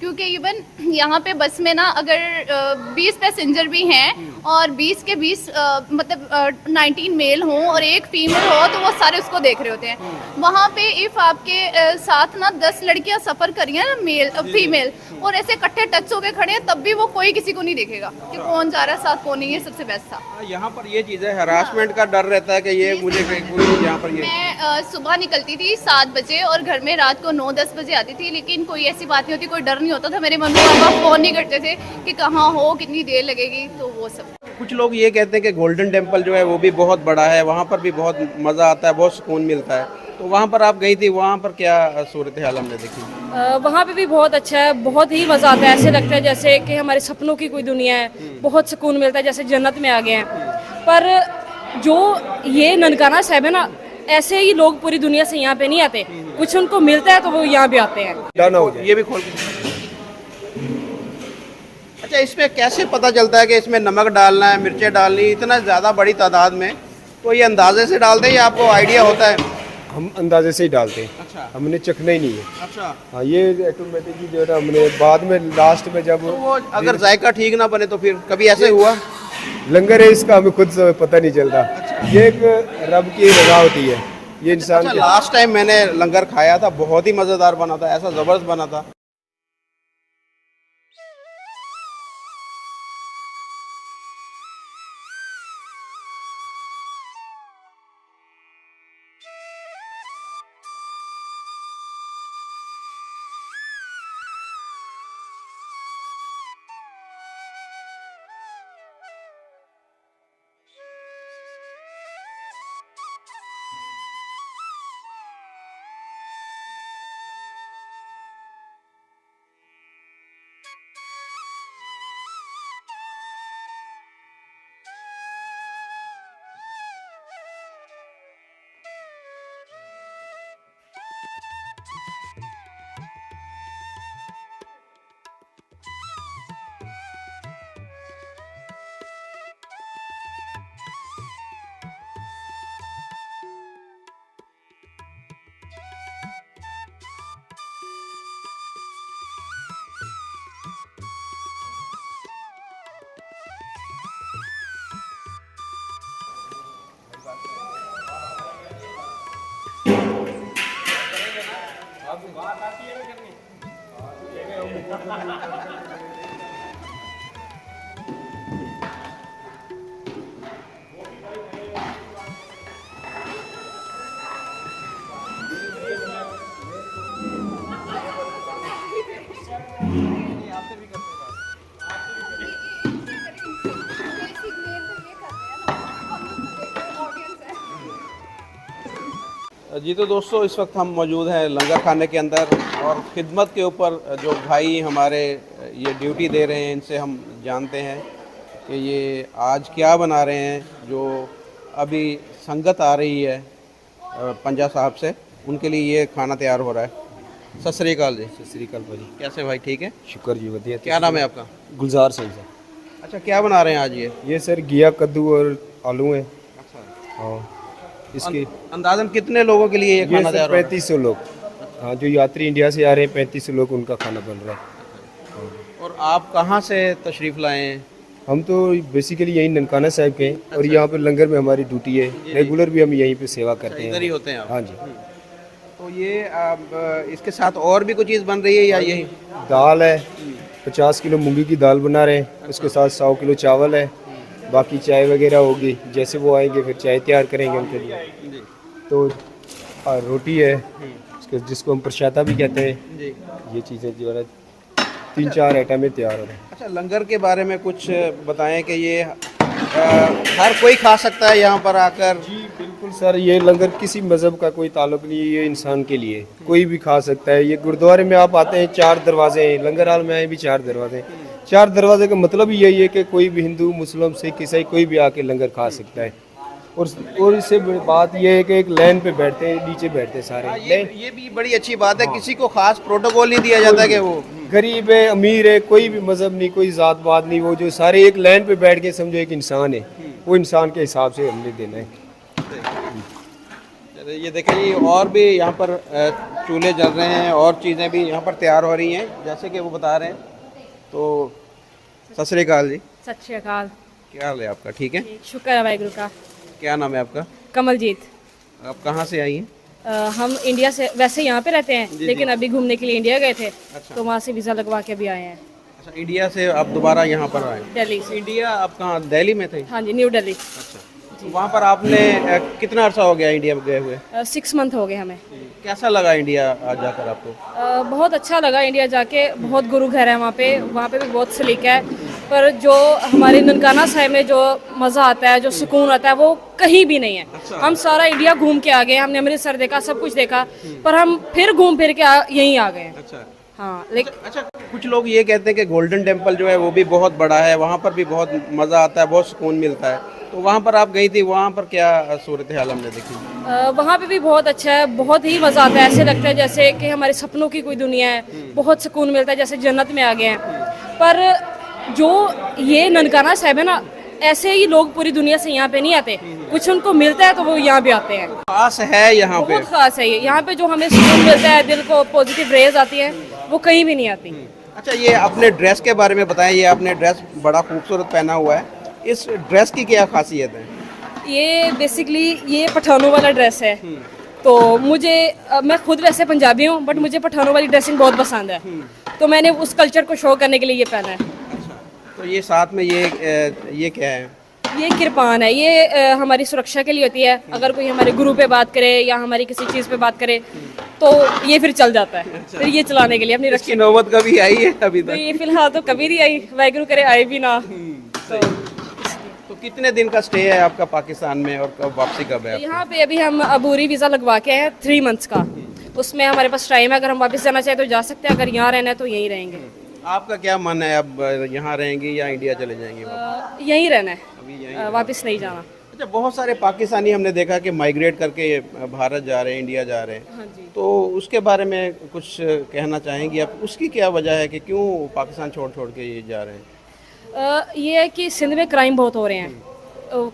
क्योंकि इवन यहाँ पे बस में ना अगर 20 पैसेंजर भी हैं और 20 के 20 मतलब 19 मेल हों और एक फीमेल हो तो वो सारे उसको देख रहे होते हैं। वहाँ पे इफ़ आपके साथ ना 10 लड़कियाँ सफ़र कर रही हैं ना मेल फीमेल और ऐसे इकट्ठे टच होके खड़े हैं, तब भी वो कोई किसी को नहीं देखेगा कि कौन जा रहा है साथ कौन नहीं है। सबसे बेस्ट था यहाँ पर ये चीज़ है, हरासमेंट का डर रहता है कि ये मुझे कोई यहाँ पर ये। मैं सुबह निकलती थी 7 बजे और घर में रात को 9-10 बजे आती थी, लेकिन कोई ऐसी बात नहीं होती, कोई डर नहीं होता था। मेरे मम्मी पापा फ़ोन नहीं करते थे कि कहाँ हो, कितनी देर लगेगी, तो वो सब। कुछ लोग ये कहते हैं कि गोल्डन टेम्पल जो है वो भी बहुत बड़ा है, वहाँ पर भी बहुत मज़ा आता है, बहुत सुकून मिलता है। तो वहाँ पर आप गई थी, वहाँ पर क्या सूरत हाल हमने देखी? वहाँ पे भी बहुत अच्छा है, बहुत ही मज़ा आता है। ऐसे लगता है जैसे कि हमारे सपनों की कोई दुनिया है, बहुत सुकून मिलता है, जैसे जन्नत में आ गए हैं। पर जो ये ननकाना साहिब है ना, ऐसे ही लोग पूरी दुनिया से यहाँ पे नहीं आते, कुछ उनको मिलता है तो वो यहाँ भी आते हैं। ये भी खोल के। अच्छा, इसमें कैसे पता चलता है कि इसमें नमक डालना है, मिर्चें डालनी, इतना ज़्यादा बड़ी तादाद में? तो ये अंदाजे से डालते हैं या आपको आइडिया होता है? हम अंदाजे से ही डालते हैं। अच्छा, हमने चखना ही नहीं है। अच्छा। हाँ, ये ऑटोमेटिकली जो है ना, हमने बाद में लास्ट में जब तो वो अगर जायका ठीक ना बने तो फिर कभी ऐसे हुआ? लंगर है इसका, हमें खुद से पता नहीं चलता। ये एक रब की रजा होती है, ये इंसान अच्छा, लास्ट टाइम मैंने लंगर खाया था, बहुत ही मज़ेदार बना था, ऐसा ज़बरदस्त बना था। जी तो दोस्तों, इस वक्त हम मौजूद हैं लंगर खाने के अंदर और खिदमत के ऊपर जो भाई हमारे ये ड्यूटी दे रहे हैं, इनसे हम जानते हैं कि ये आज क्या बना रहे हैं। जो अभी संगत आ रही है पंजा साहब से, उनके लिए ये खाना तैयार हो रहा है। सत श्री अकाल जी। सत श्री अकाल भाजी। कैसे भाई, ठीक है? शुक्र जी, वधिया। क्या नाम है आपका? गुलजार सिंह सर। अच्छा, क्या बना रहे हैं आज ये सर घिया, कद्दू और आलू है। अच्छा, हाँ, इसके अंदाजन कितने लोगों के लिए ये खाना तैयार हो रहा है? 3500 लोग। हाँ, जो यात्री इंडिया से आ रहे हैं 3500 लोग, उनका खाना बन रहा है। और आप कहाँ से तशरीफ़ लाए हैं? हम तो बेसिकली यहीं ननकाना साहिब के हैं और यहाँ पे लंगर में हमारी ड्यूटी है, रेगुलर भी हम यहीं पे सेवा करते हैं। इधर ही होते हैं आप? हाँ जी। तो ये इसके साथ और भी कुछ चीज़ बन रही है या यही? दाल है, 50 किलो मूंगी की दाल बना रहे हैं, उसके साथ 100 किलो चावल है, बाकी चाय वगैरह होगी। जैसे वो आएंगे फिर चाय तैयार करेंगे उनके लिए। तो रोटी है, उसके जिसको हम प्रसादा भी कहते हैं। ये चीज़ें जो है 3-4 आइटम में तैयार हो रहे हैं। अच्छा, लंगर के बारे में कुछ बताएं कि ये हर कोई खा सकता है यहाँ पर आकर? जी बिल्कुल सर, ये लंगर किसी मज़हब का कोई ताल्लुक नहीं है, ये इंसान के लिए कोई भी खा सकता है। ये गुरुद्वारे में आप आते हैं 4 दरवाजे हैं, लंगर हाल में आए भी 4 दरवाजे हैं। 4 दरवाजे का मतलब यही है कि कोई भी हिंदू, मुस्लिम, सिख, ईसाई कोई भी आके लंगर खा सकता है। और इससे बड़ी बात यह है कि एक लाइन पे बैठते हैं, नीचे बैठते हैं सारे। ये भी बड़ी अच्छी बात है। किसी को खास प्रोटोकॉल नहीं दिया जाता कि वो गरीब है, अमीर है, कोई भी मजहब नहीं, कोई जात पात नहीं, वो जो सारे एक लाइन पे बैठ के समझो एक इंसान है, वो इंसान के हिसाब से हमने देना है। ये देखिए, ये और भी यहाँ पर चूल्हे जल रहे हैं और चीज़ें भी यहाँ पर तैयार हो रही हैं, जैसे कि वो बता रहे हैं। तो सत श्री अकाल जी, सत श्री अकाल। क्या हाल है आपका? ठीक है। शुक्र है वाहिगुरु का। क्या नाम है आपका? कमलजीत। आप कहाँ से आई हैं? हम इंडिया से, वैसे यहाँ पे रहते हैं लेकिन अभी घूमने के लिए इंडिया गए थे। अच्छा। तो वहाँ से वीज़ा लगवा के भी आए हैं। अच्छा, इंडिया से आप दोबारा यहाँ पर आए? दिल्ली से। इंडिया आप कहाँ, दिल्ली में थे? हाँ जी, न्यू दिल्ली। अच्छा, तो वहाँ पर आपने कितना अर्सा हो गया इंडिया में गए हुए? 6 मंथ हो गए हमें। कैसा लगा इंडिया आज जाकर आपको? बहुत अच्छा लगा इंडिया जाके। बहुत गुरु घर है वहाँ पे भी बहुत सलीका है। पर जो हमारे ननकाना साहिब में जो मज़ा आता है, जो सुकून आता है, वो कहीं भी नहीं है। अच्छा। हम सारा इंडिया घूम के आ गए, हमने अमृतसर देखा, सब कुछ देखा, पर हम फिर घूम फिर के यहीं आ गए हैं। अच्छा। हाँ, लेकिन अच्छा, कुछ लोग ये कहते हैं कि गोल्डन टेम्पल जो है वो भी बहुत बड़ा है, वहाँ पर भी बहुत मज़ा आता है, बहुत सुकून मिलता है। तो वहाँ पर आप गई थी, वहाँ पर क्या सूरत हाल हमने देखी? वहाँ पे भी बहुत अच्छा है, बहुत ही मज़ा आता है। ऐसे लगता है जैसे कि हमारे सपनों की कोई दुनिया है, बहुत सुकून मिलता है, जैसे जन्नत में आ गए हैं। पर जो ये ननकाना साहिब है ना, ऐसे ही लोग पूरी दुनिया से यहाँ पे नहीं आते। कुछ उनको मिलता है तो वो यहाँ पे आते हैं। खास है यहाँ पे? बहुत खास है ये। यहाँ पे जो हमें सुकून मिलता है, दिल को पॉजिटिव रेज आती है, वो कहीं भी नहीं आती। अच्छा, ये अपने ड्रेस के बारे में बताएं। ये आपने ड्रेस बड़ा खूबसूरत पहना हुआ है, इस ड्रेस की क्या खासियत है? ये बेसिकली ये पठानों वाला ड्रेस है। तो मुझे मैं खुद वैसे पंजाबी हूँ, बट मुझे पठानों वाली ड्रेसिंग बहुत पसंद है। तो मैंने उस कल्चर को शो करने के लिए ये पहना है। अच्छा, तो ये साथ में ये क्या है? ये किरपान है। ये हमारी सुरक्षा के लिए होती है। अगर कोई हमारे गुरु पे बात करे या हमारी किसी चीज़ पे बात करे तो ये फिर चल जाता है। फिर ये चलाने के लिए अपनी इसकी नौबत कभी आई है अभी तो तक? ये फिलहाल तो कभी नहीं आई, वाहिगुरु करे आए भी ना। तो कितने दिन का स्टे है आपका पाकिस्तान में और कब वापसी कब है? यहाँ पे अभी हम अबूरी वीज़ा लगवा के हैं 3 मंथ्स का। उसमें हमारे पास टाइम है, अगर हम वापस जाना चाहें तो जा सकते हैं, अगर यहाँ रहना है तो यहीं रहेंगे। आपका क्या मन है, अब यहाँ रहेंगी या इंडिया चले जाएंगे? यहीं रहना है, अभी यहीं? वापस नहीं जाना। अच्छा, बहुत सारे पाकिस्तानी हमने देखा कि माइग्रेट करके भारत जा रहे हैं, इंडिया जा रहे हैं। हाँ जी। तो उसके बारे में कुछ कहना चाहेंगी आप? उसकी क्या वजह है कि क्यों पाकिस्तान छोड़ छोड़ के ये जा रहे हैं? ये है कि सिंध में क्राइम बहुत हो रहे हैं,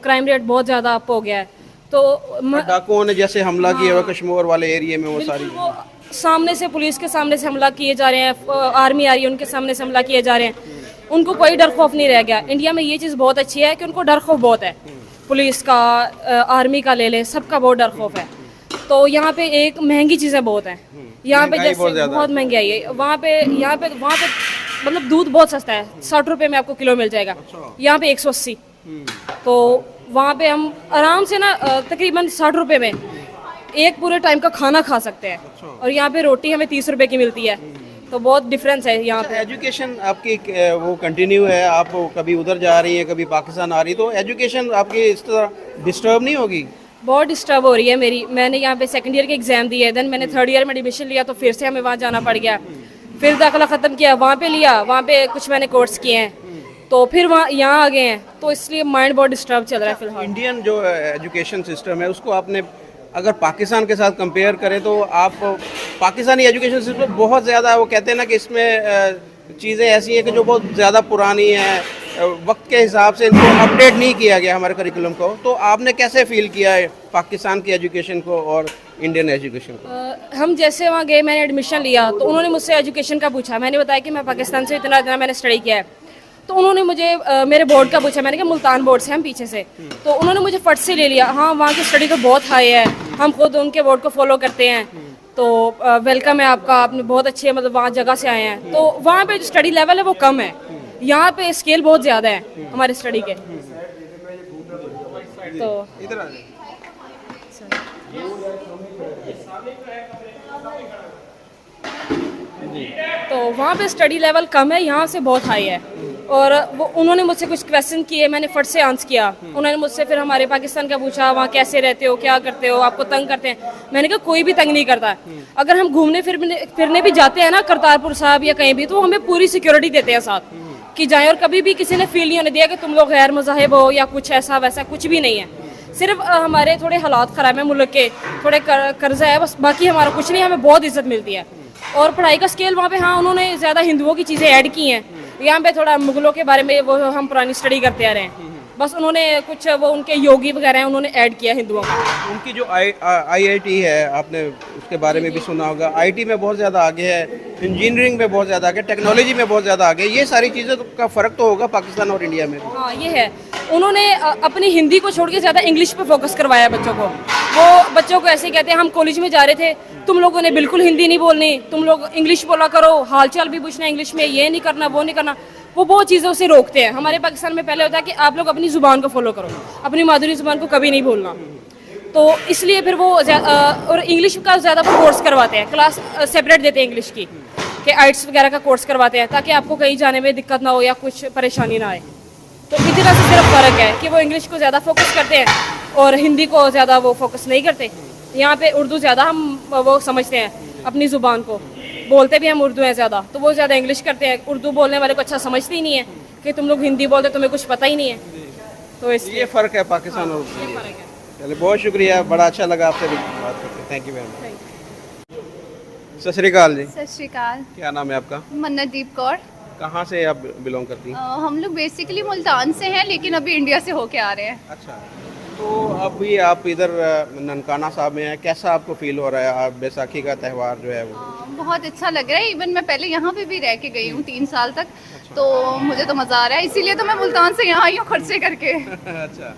क्राइम रेट बहुत ज़्यादा अप हो गया है। तो डाकुओं ने जैसे हमला किया हुआ कश्मीर वाले एरिया में, वो सारी वो सामने से, पुलिस के सामने से हमला किए जा रहे हैं, आर्मी आ रही है उनके सामने से हमला किए जा रहे हैं। उनको कोई डर खौफ नहीं रह गया। इंडिया में ये चीज़ बहुत अच्छी है कि उनको डर खौफ बहुत है। पुलिस का, आर्मी का ले ले, सबका बहुत डर खौफ है। तो यहाँ पे एक महंगी चीज़ें बहुत हैं। यहाँ पे जैसे बहुत महंगाई है। वहाँ पे मतलब दूध बहुत सस्ता है, 60 रुपये में आपको किलो मिल जाएगा। यहाँ पे 180। तो वहाँ पे हम आराम से ना तकरीबन 60 रुपये में एक पूरे टाइम का खाना खा सकते हैं। और यहाँ पे रोटी हमें 30 रुपये की मिलती है। तो बहुत डिफरेंस है यहाँ पे। एजुकेशन आपकी वो कंटिन्यू है? आप कभी उधर जा रही हैं, कभी पाकिस्तान आ रही, तो एजुकेशन आपकी इस तरह डिस्टर्ब नहीं होगी? बहुत डिस्टर्ब हो रही है मेरी। मैंने यहाँ पे सेकंड ईयर के एग्जाम दिए, देन मैंने 3rd ईयर में एडमिशन लिया, तो फिर से हमें वहाँ जाना पड़ गया। फिर दाखिला ख़त्म किया, वहाँ पे लिया, वहाँ पे कुछ मैंने कोर्स किए हैं, तो फिर वहाँ यहाँ आ गए हैं। तो इसलिए माइंड बहुत डिस्टर्ब चल रहा है फिलहाल। इंडियन जो एजुकेशन सिस्टम है उसको आपने अगर पाकिस्तान के साथ कंपेयर करें तो आप पाकिस्तानी एजुकेशन सिस्टम बहुत ज़्यादा, वो कहते हैं ना कि इसमें चीज़ें ऐसी हैं कि जो बहुत ज़्यादा पुरानी हैं, वक्त के हिसाब से इनको अपडेट नहीं किया गया हमारे करिकुलम को। तो आपने कैसे फील किया है पाकिस्तान की एजुकेशन को और इंडियन एजुकेशन को? हम जैसे वहाँ गए, मैंने एडमिशन लिया, तो उन्होंने मुझसे एजुकेशन का पूछा। मैंने बताया कि मैं पाकिस्तान से इतना मैंने स्टडी किया है। तो उन्होंने मुझे मेरे बोर्ड का पूछा। मैंने कहा मुल्तान बोर्ड से हम पीछे से। तो उन्होंने मुझे फट से ले लिया। हाँ, वहाँ की स्टडी तो बहुत हाई है, हम खुद उनके बोर्ड को फॉलो करते हैं। तो वेलकम है आपका, आपने बहुत अच्छे मतलब वहाँ जगह से आए हैं। तो वहाँ पे जो स्टडी लेवल है वो कम है, यहाँ पे स्केल बहुत ज़्यादा है हमारे स्टडी के। तो इधर आ जाए। तो वहाँ पे स्टडी लेवल कम है, यहाँ से बहुत हाई है। और वो उन्होंने मुझसे कुछ क्वेश्चन किए, मैंने फट से आंसर किया। उन्होंने मुझसे फिर हमारे पाकिस्तान का पूछा, वहाँ कैसे रहते हो, क्या करते हो, आपको तंग करते हैं? मैंने कहा कोई भी तंग नहीं करता। अगर हम घूमने फिरने भी जाते हैं ना, करतारपुर साहब या कहीं भी, तो हमें पूरी सिक्योरिटी देते हैं साथ कि जाएँ। और कभी भी किसी ने फील नहीं होने दिया कि तुम लोग गैर मज़ाहिब हो या कुछ ऐसा वैसा, कुछ भी नहीं है। सिर्फ हमारे थोड़े हालात ख़राब हैं मुल्क के, थोड़े कर्जा है बस, बाकी हमारा कुछ नहीं, हमें बहुत इज्जत मिलती है। और पढ़ाई का स्केल वहाँ पे, हाँ उन्होंने ज़्यादा हिंदुओं की चीज़ें ऐड की हैं। यहाँ पे थोड़ा मुगलों के बारे में वो हम पुरानी स्टडी करते आ रहे हैं। बस उन्होंने कुछ वो उनके योगी वगैरह हैं उन्होंने ऐड किया हिंदुओं का। उनकी जो IIT है, आपने उसके बारे में भी सुना होगा, IT में बहुत ज़्यादा आगे है, इंजीनियरिंग में बहुत ज़्यादा आगे, टेक्नोलॉजी में बहुत ज़्यादा आगे। ये सारी चीज़ें का फ़र्क तो होगा पाकिस्तान और इंडिया में। हाँ ये है, उन्होंने अपनी हिंदी को छोड़ के ज़्यादा इंग्लिश पे फोकस करवाया बच्चों को। वो बच्चों को ऐसे कहते हैं, हम कॉलेज में जा रहे थे, तुम लोगों ने बिल्कुल हिंदी नहीं बोलनी, तुम लोग इंग्लिश बोला करो, हालचाल भी पूछना इंग्लिश में, ये नहीं करना वो नहीं करना। वो बहुत चीज़ों से रोकते हैं। हमारे पाकिस्तान में पहले होता है कि आप लोग अपनी ज़ुबान को फॉलो करो, अपनी मादरी ज़ुबान को कभी नहीं भूलना। तो इसलिए फिर वो और इंग्लिश का ज़्यादा कोर्स करवाते हैं, क्लास सेपरेट देते हैं इंग्लिश की, कि आइट्स वगैरह का कोर्स करवाते हैं ताकि आपको कहीं जाने में दिक्कत ना हो या कुछ परेशानी ना आए। तो इतना से सिर्फ फ़र्क है कि वो इंग्लिश को ज़्यादा फोकस करते हैं और हिंदी को ज़्यादा वो फोकस नहीं करते। यहाँ पे उर्दू ज़्यादा हम वो समझते हैं, अपनी ज़ुबान को बोलते भी हम उर्दू हैं ज़्यादा, तो वो ज़्यादा इंग्लिश करते हैं। उर्दू बोलने वाले को अच्छा समझते ही नहीं है कि तुम लोग हिंदी बोलते, तुम्हें कुछ पता ही नहीं है। तो इसलिए ये फ़र्क है पाकिस्तान और इंडिया। चलिए, बहुत शुक्रिया, बड़ा अच्छा लगा आपसे भी बात करके। Thank you very much. सत श्री अकाल जी। सत श्री अकाल। क्या नाम है आपका? मन्नतदीप कौर। कहाँ से आप बिलोंग करती हैं? हम लोग बेसिकली मुल्तान से हैं, लेकिन अभी इंडिया से होके आ रहे हैं। अच्छा, तो अभी आप इधर ननकाना साहब में हैं, कैसा आपको फील हो रहा है? आप बैसाखी का त्यौहार जो है वो बहुत अच्छा लग रहा है। इवन मैं पहले यहाँ पे भी रह के गई हूँ 3 साल तक, तो मुझे तो मज़ा आ रहा है, इसीलिए तो मैं मुल्तान से यहाँ आई हूँ खर्चे करके। अच्छा,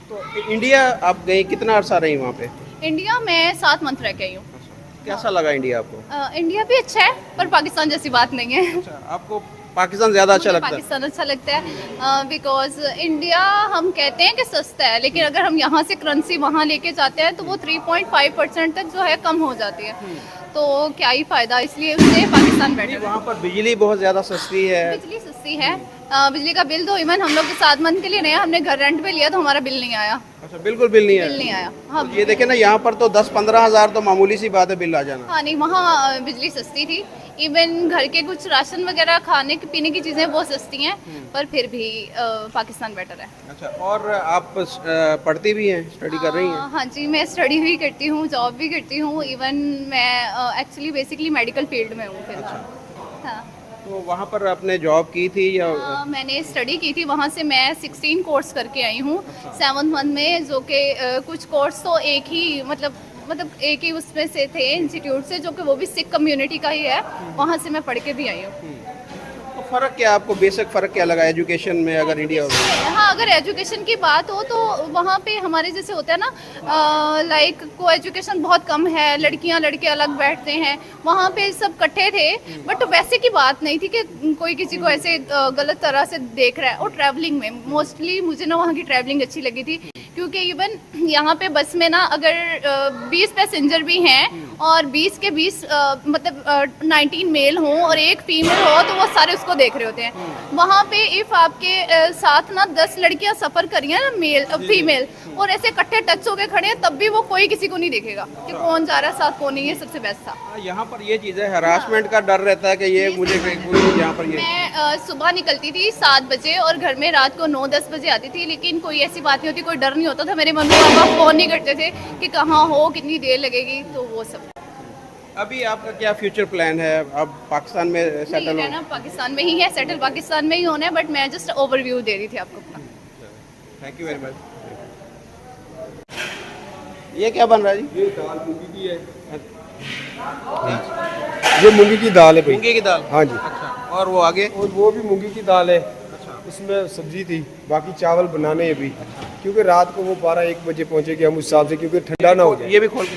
तो इंडिया आप गई, कितना अर्सा रही वहाँ पे? इंडिया में 7 मंथ रह के आई हूँ। कैसा लगा इंडिया आपको? इंडिया भी अच्छा है, पर पाकिस्तान जैसी बात नहीं है। अच्छा, आपको पाकिस्तान ज़्यादा अच्छा मुझे लगता है? पाकिस्तान अच्छा लगता है बिकॉज इंडिया हम कहते हैं कि सस्ता है, लेकिन अगर हम यहाँ से करेंसी वहाँ लेके जाते हैं तो वो 3.5% तक जो है कम हो जाती है, तो क्या ही फ़ायदा। इसलिए उससे पाकिस्तान बेटर है। वहाँ पर बिजली बहुत ज़्यादा सस्ती है। बिजली सस्ती है, बिजली का बिल तो इवन हम लोग 7 मंथ के लिए नहीं, हमने घर रेंट पे लिया तो हमारा बिल नहीं आया। अच्छा, बिल्कुल बिल नहीं बिल नहीं आया। हाँ, ये देखे ना, यहाँ पर तो 10-15 हज़ार तो मामूली सी बात है बिल आ जाना। हाँ नहीं, वहाँ बिजली सस्ती थी। इवन घर के कुछ राशन वगैरह खाने पीने की चीज़ें बहुत सस्ती हैं, पर फिर भी पाकिस्तान बेटर है। अच्छा, और आप पढ़ती भी हैं, स्टडी कर रही हैं? हाँ जी, मैं स्टडी भी करती हूँ, जॉब भी करती हूँ। इवन मैं एक्चुअली बेसिकली मेडिकल फील्ड में हूँ फिलहाल। हाँ, तो वहाँ पर आपने जॉब की थी या? मैंने स्टडी की थी, वहाँ से मैं 16 कोर्स करके आई हूँ 7th मंथ में, जो कि कुछ कोर्स तो एक ही मतलब एक ही उसमें से थे इंस्टीट्यूट से, जो कि वो भी सिख कम्युनिटी का ही है, वहाँ से मैं पढ़ के भी आई हूँ। तो फ़र्क क्या आपको, बेसिक फ़र्क क्या लगा एजुकेशन में अगर इंडिया और? हाँ, अगर एजुकेशन की बात हो तो वहाँ पे हमारे जैसे होता है ना, लाइक को एजुकेशन बहुत कम है, लड़कियाँ लड़के अलग बैठते हैं। वहाँ पे सब इकट्ठे थे, बट वैसे की बात नहीं थी कि कोई किसी को ऐसे गलत तरह से देख रहा है। और ट्रैवलिंग में मोस्टली मुझे ना वहाँ की ट्रैवलिंग अच्छी लगी थी, क्योंकि इवन यहाँ पे बस में ना अगर 20 पैसेंजर भी हैं और 20 के 20 मतलब 19 मेल हों और एक फीमेल हो, तो वो सारे उसको देख रहे होते हैं। वहाँ पे इफ़ आपके साथ ना 10 लड़कियाँ सफ़र करी हैं ना, मेल फीमेल, और ऐसे इकट्ठे टच होके खड़े हैं, तब भी वो कोई किसी को नहीं देखेगा कि कौन जा रहा है साथ, कौन नहीं है। सबसे बेस्ट था यहाँ पर ये चीज़ है, हरासमेंट का डर रहता है कि ये मुझे यहाँ पर ये। मैं सुबह निकलती थी 7 बजे और घर में रात को 9-10 बजे आती थी, लेकिन कोई ऐसी बात नहीं होती, कोई डर नहीं होता था। मेरे मम्मी पापा फ़ोन नहीं करते थे कि कहाँ हो, कितनी देर लगेगी, तो वो सब। अभी आपका क्या फ्यूचर प्लान है? अब पाकिस्तान में सेटल रहना पाकिस्तान में ही है, सेटल पाकिस्तान में ही होना है, बट मैं जस्ट ओवरव्यू दे रही थी आपको अपना। Thank you very much. ये क्या बन रहा है जी? ये दाल मूंगी की है। ये मूंगी की दाल है भाई। मूंगी की दाल? हाँ जी। अच्छा, और वो आगे? और वो भी मूंगी की दाल है। अच्छा, उसमें सब्जी थी, बाकी चावल बनाने हैं अभी, क्योंकि रात को वो 12-1 बजे पहुंचेगी हम उस हिसाब से, क्योंकि ठंडा ना हो जाए। ये भी खोल के।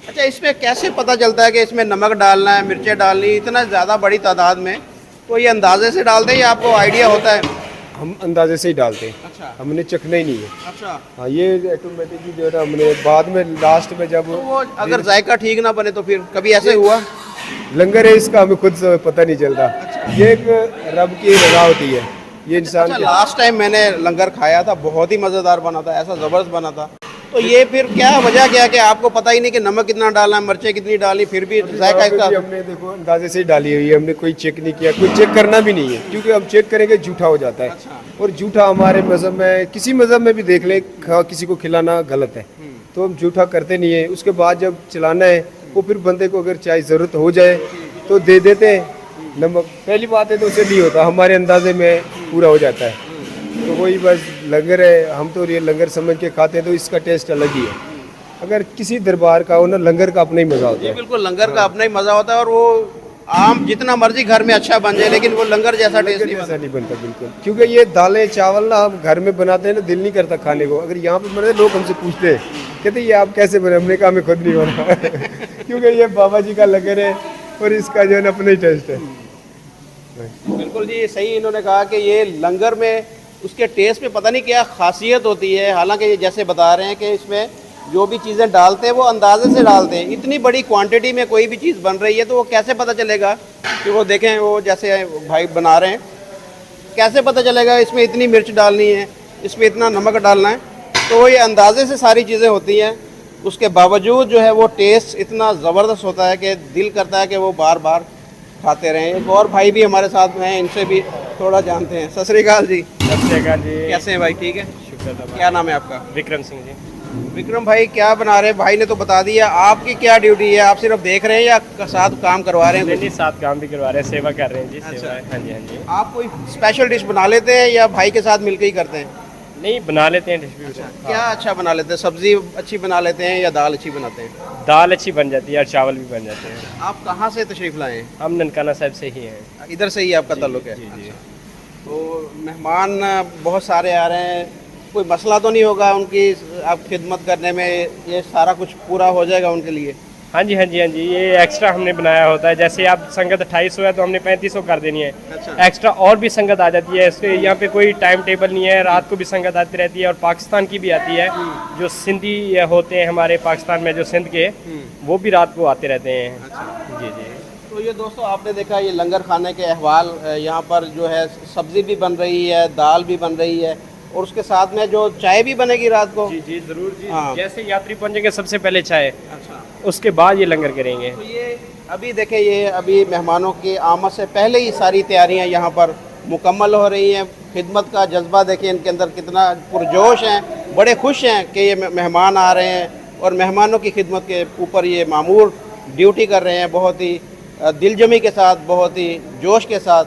अच्छा, इसमें कैसे पता चलता है कि इसमें नमक डालना है, मिर्चें डालनी, इतना ज़्यादा बड़ी तादाद में? तो ये अंदाजे से डालते हैं या आपको आइडिया होता है? हम अंदाजे से ही डालते हैं। अच्छा, हमने चखना ही नहीं है। अच्छा, हाँ, ये ऑटोमेटिकली जो है ना, हमने बाद में लास्ट में जब तो वो अगर जायका ठीक ना बने तो फिर कभी ऐसे हुआ? लंगर है इसका, हमें खुद से पता नहीं चलता। ये एक रब की रजा होती है, ये इंसान अच्छा, लास्ट टाइम मैंने लंगर खाया था, बहुत ही मज़ेदार बना था, ऐसा ज़बरदस्त बना था। तो ये फिर क्या वजह क्या कि आपको पता ही नहीं कि नमक कितना डालना है, मिर्चें कितनी डालनी, फिर भी जायका इसका? हमने देखो अंदाजे से ही डाली हुई है, हमने कोई चेक नहीं किया, कोई चेक करना भी नहीं है, क्योंकि हम चेक करेंगे झूठा हो जाता है। अच्छा। और झूठा हमारे मज़हब में, किसी मज़हब में भी देख ले, किसी को खिलाना गलत है, तो हम झूठा करते नहीं है। उसके बाद जब चलाना है, वो फिर बंदे को अगर चाहे ज़रूरत हो जाए तो दे देते हैं, नमक पहली बात है तो उसे नहीं होता, हमारे अंदाजे में पूरा हो जाता है। तो वही बस लंगर है, हम तो ये लंगर समझ के खाते हैं, तो इसका टेस्ट अलग ही है। अगर किसी दरबार का हो ना, लंगर का अपना ही मजा होता ये है। बिल्कुल लंगर का अपना ही मजा होता है, और वो आम जितना मर्जी घर में अच्छा बन जाए, लेकिन वो लंगर जैसा टेस्ट नहीं ऐसा बनता। नहीं बनता बिल्कुल, क्योंकि ये दालें चावल ना हम घर में बनाते हैं ना, दिल नहीं करता खाने को। अगर यहाँ पे बनाते लोग हमसे पूछते हैं, कहते ये आप कैसे बने, हमने कहा हमें खुद नहीं बना क्योंकि ये बाबा जी का लंगर है और इसका जो है ना अपना ही टेस्ट है। बिल्कुल जी, सही इन्होंने कहा कि ये लंगर में उसके टेस्ट में पता नहीं क्या खासियत होती है। हालांकि ये जैसे बता रहे हैं कि इसमें जो भी चीज़ें डालते हैं वो अंदाजे से डालते हैं। इतनी बड़ी क्वांटिटी में कोई भी चीज़ बन रही है तो वो कैसे पता चलेगा कि वो देखें, वो जैसे भाई बना रहे हैं, कैसे पता चलेगा इसमें इतनी मिर्च डालनी है, इसमें इतना नमक डालना है। तो वो ये अंदाजे से सारी चीज़ें होती हैं। उसके बावजूद जो है वो टेस्ट इतना ज़बरदस्त होता है कि दिल करता है कि वो बार बार खाते रहें। एक और भाई भी हमारे साथ में हैं, इनसे भी थोड़ा जानते हैं। सत श्री अकाल जी। सत श्री अकाल जी। कैसे हैं भाई? ठीक है, शुक्र अल्लाह। क्या नाम है आपका? विक्रम सिंह जी। विक्रम भाई, क्या बना रहे हैं? भाई ने तो बता दिया, आपकी क्या ड्यूटी है? आप सिर्फ देख रहे हैं या साथ काम करवा रहे हैं? नहीं, साथ काम भी करवा रहे हैं, सेवा कर रहे हैं जी। अच्छा। सेवा है, हाँ जी हाँ जी। आप कोई स्पेशल डिश बना लेते हैं या भाई के साथ मिलकर ही करते हैं? नहीं, बना लेते हैं डिश भी। क्या अच्छा बना लेते हैं? सब्जी अच्छी बना लेते हैं या दाल अच्छी बनाते हैं? दाल अच्छी बन जाती है और चावल भी बन जाते हैं। आप कहाँ से तशरीफ़ लाए हैं? हम ननकाना साहब से ही हैं। इधर से ही आपका ताल्लुक है? जी जी। तो मेहमान बहुत सारे आ रहे हैं, कोई मसला तो नहीं होगा उनकी आप खिदमत करने में? ये सारा कुछ पूरा हो जाएगा उनके लिए? हाँ जी हाँ जी हाँ जी। ये एक्स्ट्रा हमने बनाया होता है। जैसे आप संगत 2800 है तो हमने 3500 कर देनी है। अच्छा। एक्स्ट्रा और भी संगत आ जाती है। इसके यहाँ पे कोई टाइम टेबल नहीं है, रात को भी संगत आती रहती है और पाकिस्तान की भी आती है। जो सिंधी होते हैं हमारे पाकिस्तान में, जो सिंध के, वो भी रात को आते रहते हैं। अच्छा। जी जी। तो ये दोस्तों आपने देखा ये लंगर खाने के अहवाल। यहाँ पर जो है सब्ज़ी भी बन रही है, दाल भी बन रही है, और उसके साथ में जो चाय भी बनेगी रात को। जी जी ज़रूर जी। हाँ। जैसे यात्री पहुँचेंगे सबसे पहले चाय, अच्छा। उसके बाद ये लंगर करेंगे। तो ये अभी देखें, ये अभी मेहमानों की आमद से पहले ही सारी तैयारियां यहाँ पर मुकम्मल हो रही हैं। खिदमत का जज्बा देखें इनके अंदर कितना पुरजोश हैं, बड़े खुश हैं कि ये मेहमान आ रहे हैं और मेहमानों की खिदमत के ऊपर ये मामूर ड्यूटी कर रहे हैं, बहुत ही दिलजमी के साथ, बहुत ही जोश के साथ।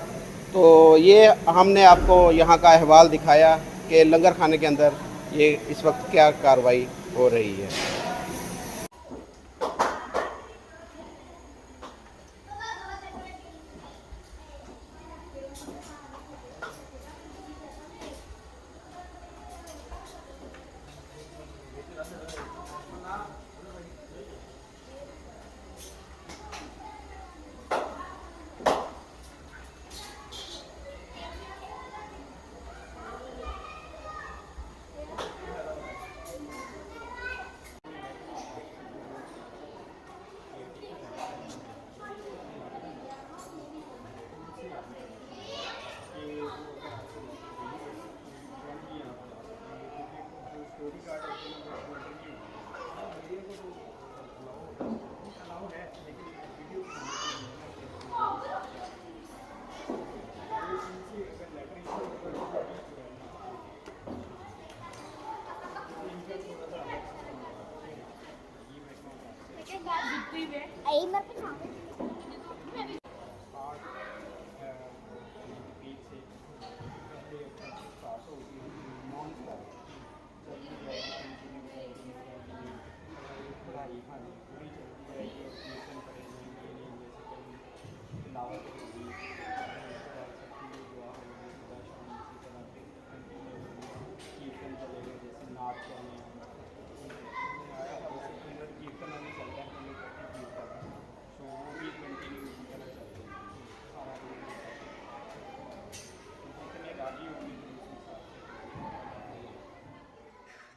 तो ये हमने आपको यहाँ का अहवाल दिखाया कि लंगर खाने के अंदर ये इस वक्त क्या कार्रवाई हो रही है।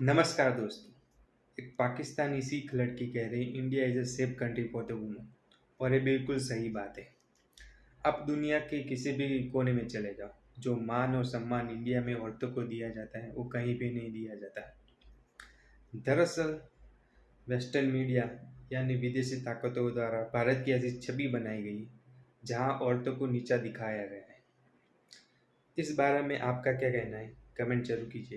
नमस्कार दोस्तों। एक पाकिस्तानी सिख लड़की कह रही India is a safe country for the woman, और ये बिल्कुल सही बात है। आप दुनिया के किसी भी कोने में चले जाओ, जो मान और सम्मान इंडिया में औरतों को दिया जाता है वो कहीं भी नहीं दिया जाता। दरअसल वेस्टर्न मीडिया यानी विदेशी ताकतों द्वारा भारत की ऐसी छवि बनाई गई जहां औरतों को नीचा दिखाया गया है। इस बारे में आपका क्या कहना है? कमेंट जरूर कीजिए।